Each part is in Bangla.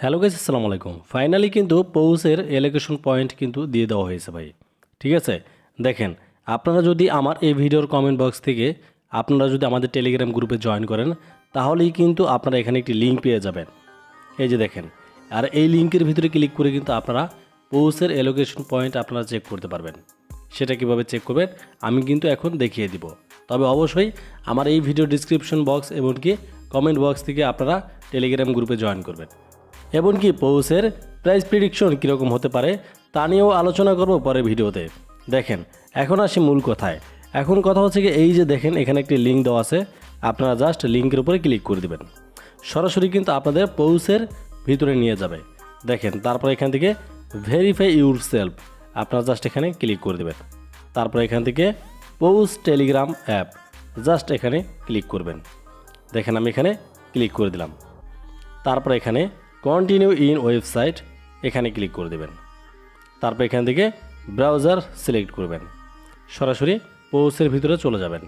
হ্যালো গাইস, আসসালামু আলাইকুম। ফাইনালি কিন্তু পৌসের এলোকেশন পয়েন্ট কিন্তু দিয়ে দেওয়া হয়েছে ভাই। ঠিক আছে, দেখেন আপনারা যদি আমার এই ভিডিওর কমেন্ট বক্স থেকে আপনারা যদি আমাদের টেলিগ্রাম গ্রুপে জয়েন করেন, তাহলেই কিন্তু আপনারা এখানে একটি লিঙ্ক পেয়ে যাবেন। এই যে দেখেন, আর এই লিঙ্কের ভিতরে ক্লিক করে কিন্তু আপনারা পৌসের এলোকেশন পয়েন্ট আপনারা চেক করতে পারবেন। সেটা কিভাবে চেক করবেন আমি কিন্তু এখন দেখিয়ে দিব। তবে অবশ্যই আমার এই ভিডিও ডিসক্রিপশন বক্স এমনকি কমেন্ট বক্স থেকে আপনারা টেলিগ্রাম গ্রুপে জয়েন করবেন। এমনকি পৌসের প্রাইস প্রেডিকশন কীরকম হতে পারে তা নিয়েও আলোচনা করব পরের ভিডিওতে। দেখেন এখন আসি মূল কথায়। এখন কথা হচ্ছে কি, এই যে দেখেন এখানে একটি লিঙ্ক দেওয়া আছে, আপনারা জাস্ট লিঙ্কের উপরে ক্লিক করে দেবেন, সরাসরি কিন্তু আপনাদের পৌসের ভিতরে নিয়ে যাবে। দেখেন তারপর এখান থেকে ভেরিফাই ইউর সেলফ আপনারা জাস্ট এখানে ক্লিক করে দেবেন। তারপর এখান থেকে পৌস টেলিগ্রাম অ্যাপ জাস্ট এখানে ক্লিক করবেন। দেখেন আমি এখানে ক্লিক করে দিলাম। তারপর এখানে কন্টিনিউ ইন ওয়েবসাইট এখানে ক্লিক করে দেবেন। তারপর এখান থেকে ব্রাউজার সিলেক্ট করবেন, সরাসরি পৌসের ভিতরে চলে যাবেন।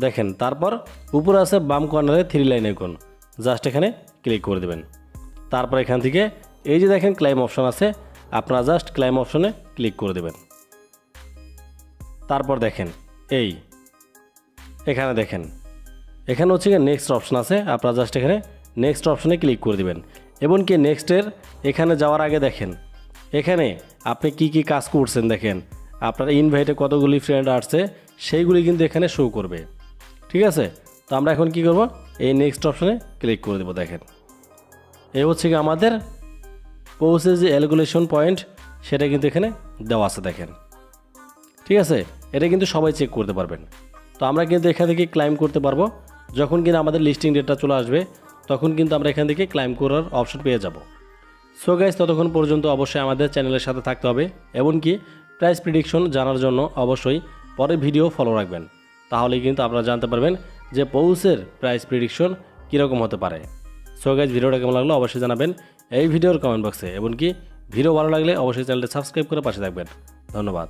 দেখেন তারপর উপরে আছে বাম কর্নারে 3 লাইন আইকন, জাস্ট এখানে ক্লিক করে দেবেন। তারপর এখান থেকে এই যে দেখেন ক্লাইম অপশন আছে, আপনারা জাস্ট ক্লাইম অপশনে ক্লিক করে দেবেন। তারপর দেখেন এখানে দেখেন এখানে হচ্ছে গিয়ে নেক্সট অপশন আছে, আপনারা জাস্ট এখানে নেক্সট অপশনে ক্লিক করে দেবেন। এমনকি নেক্সটের এখানে যাওয়ার আগে দেখেন এখানে আপনি কি কি কাজ করছেন, দেখেন আপনার ইনভাইটে কতগুলি ফ্রেন্ড আসছে সেইগুলি কিন্তু এখানে শো করবে। ঠিক আছে, তো আমরা এখন কি করব, এই নেক্সট অপশনে ক্লিক করে দেবো। দেখেন এই হচ্ছে কি আমাদের পৌসের যে এলোকেশন পয়েন্ট সেটা কিন্তু এখানে দেওয়া আছে। দেখেন ঠিক আছে, এটা কিন্তু সবাই চেক করতে পারবেন। তো আমরা কিন্তু এখান থেকে ক্লাইম করতে পারবো। যখন কিনা আমাদের লিস্টিং ডেটটা চলে আসবে তখন কিন্তু আমরা এখান থেকে ক্লাইম করার অপশন পেয়ে যাব। সো গাইস, ততক্ষণ পর্যন্ত অবশ্যই আমাদের চ্যানেলের সাথে থাকতে হবে, এমনকি প্রাইস প্রেডিকশন জানার জন্য অবশ্যই পরের ভিডিও ফলো রাখবেন। তাহলেই কিন্তু আপনারা জানতে পারবেন যে পৌসের প্রাইস প্রেডিকশন কীরকম হতে পারে। সো গাইস, ভিডিওটা কেমন লাগলো অবশ্যই জানাবেন এই ভিডিওর কমেন্ট বক্সে, এমনকি ভিডিও ভালো লাগলে অবশ্যই চ্যানেলটা সাবস্ক্রাইব করে পাশে থাকবেন। ধন্যবাদ।